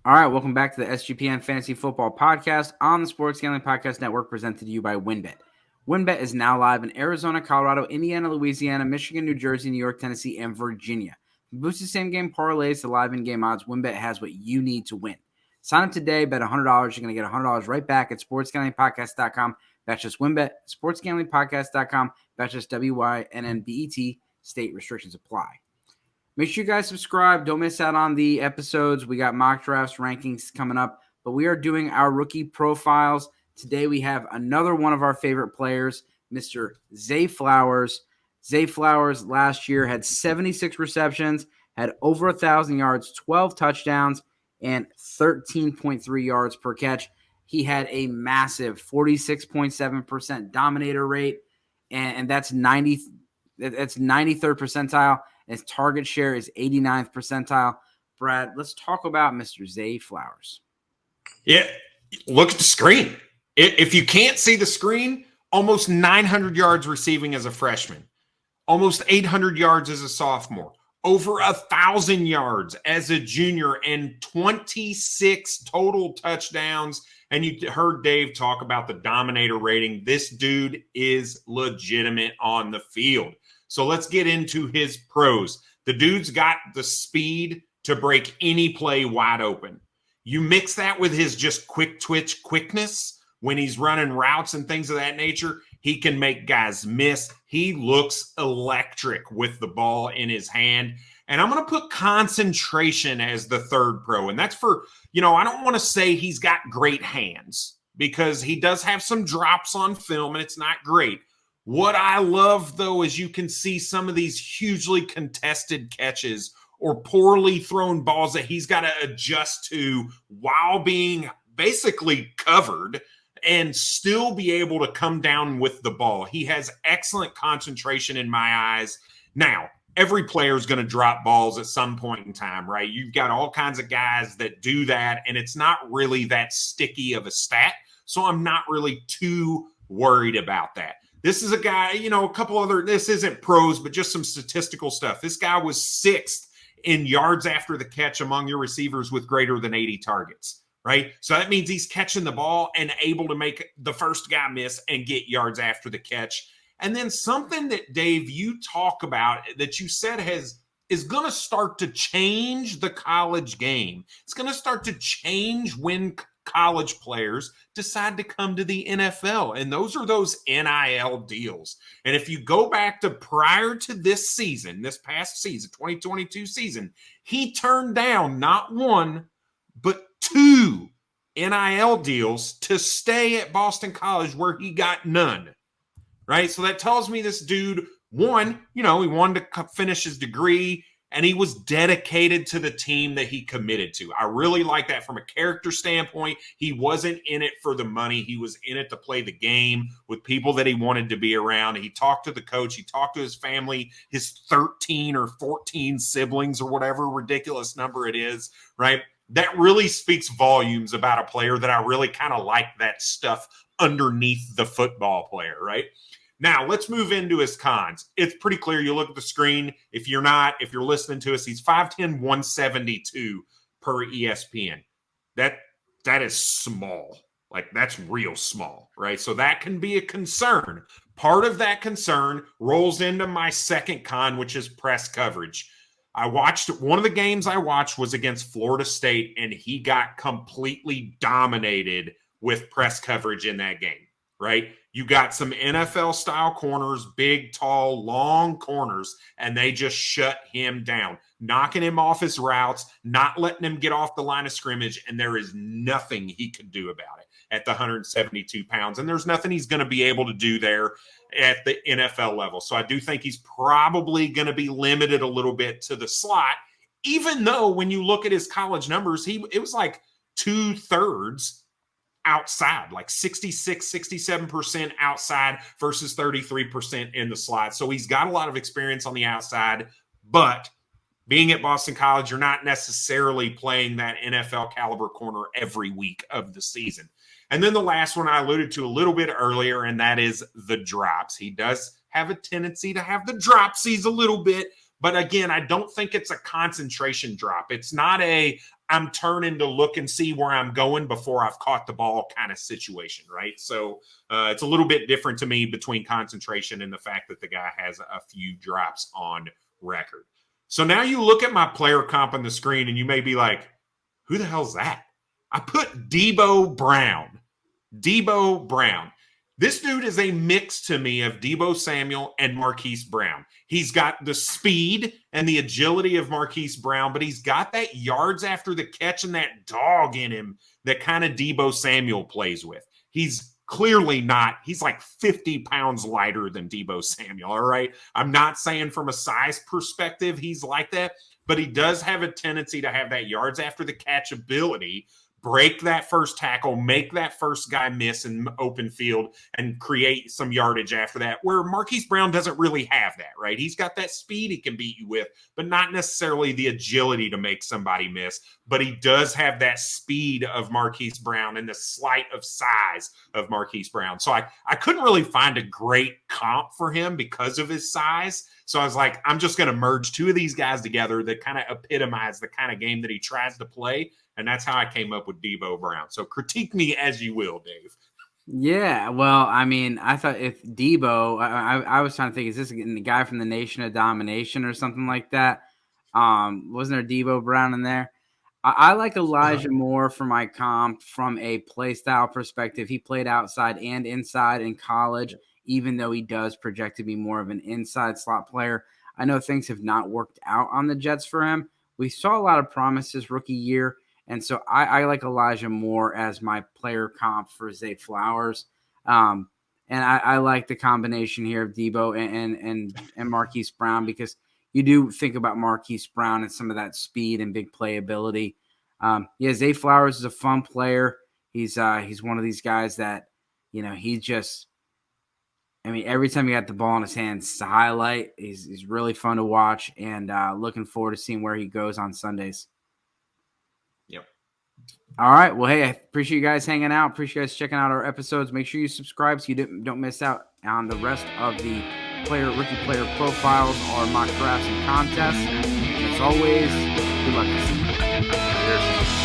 All right, welcome back to the SGPN Fantasy Football Podcast on the Sports Gambling Podcast Network, presented to you by WynnBET. WynnBET is now live in Arizona, Colorado, Indiana, Louisiana, Michigan, New Jersey, New York, Tennessee, and Virginia. Boosted same-game parlays to live in-game odds, WynnBET has what you need to win. Sign up today, bet $100. You're going to get $100 right back at sportsgamblingpodcast.com. That's just WynnBET, sportsgamblingpodcast.com. That's just WYNNBET. State restrictions apply. Make sure you guys subscribe. Don't miss out on the episodes. We got mock drafts, rankings coming up, but we are doing our rookie profiles. Today we have another one of our favorite players, Mr. Zay Flowers. Zay Flowers last year had 76 receptions, had over 1,000 yards, 12 touchdowns, and 13.3 yards per catch. He had a massive 46.7% dominator rate, and that's 93rd percentile. His target share is 89th percentile. Brad, let's talk about Mr. Zay Flowers. Yeah, look at the screen. If you can't see the screen, almost 900 yards receiving as a freshman, almost 800 yards as a sophomore, over 1,000 yards as a junior, and 26 total touchdowns. And you heard Dave talk about the dominator rating. This dude is legitimate on the field. So let's get into his pros. The dude's got the speed to break any play wide open. You mix that with his just quick twitch quickness when he's running routes and things of that nature, he can make guys miss. He looks electric with the ball in his hand. And I'm going to put concentration as the third pro. And that's for, I don't want to say he's got great hands because he does have some drops on film and it's not great. What I love, though, is you can see some of these hugely contested catches or poorly thrown balls that he's got to adjust to while being basically covered and still be able to come down with the ball. He has excellent concentration in my eyes. Now, every player is going to drop balls at some point in time, right? You've got all kinds of guys that do that, and it's not really that sticky of a stat, so I'm not really too worried about that. This is a guy, this isn't pros, but just some statistical stuff. This guy was 6th in yards after the catch among your receivers with greater than 80 targets, right? So that means he's catching the ball and able to make the first guy miss and get yards after the catch. And then something that, Dave, you talk about that you said is going to start to change the college game. It's going to start to change when college players decide to come to the NFL. And those are those NIL deals. And if you go back to prior to this past season, 2022 season, he turned down not one, but 2 NIL deals to stay at Boston College where he got none. Right? So that tells me this dude, one, he wanted to finish his degree and he was dedicated to the team that he committed to. I really like that from a character standpoint. He wasn't in it for the money. He was in it to play the game with people that he wanted to be around. He talked to the coach. He talked to his family, his 13 or 14 siblings or whatever ridiculous number it is, right? That really speaks volumes about a player that I really kind of like that stuff underneath the football player, right? Now, let's move into his cons. It's pretty clear. You look at the screen. If you're listening to us, he's 5'10", 172 per ESPN. That is small. Like, that's real small, right? So that can be a concern. Part of that concern rolls into my second con, which is press coverage. One of the games I watched was against Florida State, and he got completely dominated with press coverage in that game, right? You got some NFL-style corners, big, tall, long corners, and they just shut him down, knocking him off his routes, not letting him get off the line of scrimmage, and there is nothing he could do about it at the 172 pounds. And there's nothing he's going to be able to do there at the NFL level. So I do think he's probably going to be limited a little bit to the slot, even though when you look at his college numbers, it was like 2/3 outside, like 66, 67% outside versus 33% in the slot. So he's got a lot of experience on the outside, but being at Boston College, you're not necessarily playing that NFL caliber corner every week of the season. And then the last one I alluded to a little bit earlier, and that is the drops. He does have a tendency to have the dropsies a little bit, but again, I don't think it's a concentration drop. It's not I'm turning to look and see where I'm going before I've caught the ball kind of situation, right? So it's a little bit different to me between concentration and the fact that the guy has a few drops on record. So now you look at my player comp on the screen and you may be like, who the hell's that? I put Debo Brown. Debo Brown. This dude is a mix to me of Debo Samuel and Marquise Brown. He's got the speed and the agility of Marquise Brown, but he's got that yards after the catch and that dog in him that kind of Debo Samuel plays with. He's clearly not. He's like 50 pounds lighter than Debo Samuel, all right? I'm not saying from a size perspective he's like that, but he does have a tendency to have that yards after the catch ability, break that first tackle, make that first guy miss in open field, and create some yardage after that, where Marquise Brown doesn't really have that, right? He's got that speed he can beat you with, but not necessarily the agility to make somebody miss. But he does have that speed of Marquise Brown and the sleight of size of Marquise Brown. So I couldn't really find a great comp for him because of his size. So I was like, I'm just going to merge two of these guys together that kind of epitomize the kind of game that he tries to play. And that's how I came up with Debo Brown. So critique me as you will, Dave. Yeah, well, I mean, I thought if Debo, I was trying to think, is this the guy from the Nation of Domination or something like that? Wasn't there Debo Brown in there? I like Elijah Moore for my comp from a play style perspective. He played outside and inside in college, even though he does project to be more of an inside slot player. I know things have not worked out on the Jets for him. We saw a lot of promises rookie year. And so I like Elijah Moore as my player comp for Zay Flowers. And I like the combination here of Debo and Marquise Brown, because you do think about Marquise Brown and some of that speed and big playability. Zay Flowers is a fun player. He's one of these guys that, he just, every time he got the ball in his hands, it's a highlight. He's really fun to watch, and looking forward to seeing where he goes on Sundays. All right. Well, hey, I appreciate you guys hanging out. Appreciate you guys checking out our episodes. Make sure you subscribe so you don't miss out on the rest of the rookie player profiles, our mock drafts and contests. And as always, good luck this season.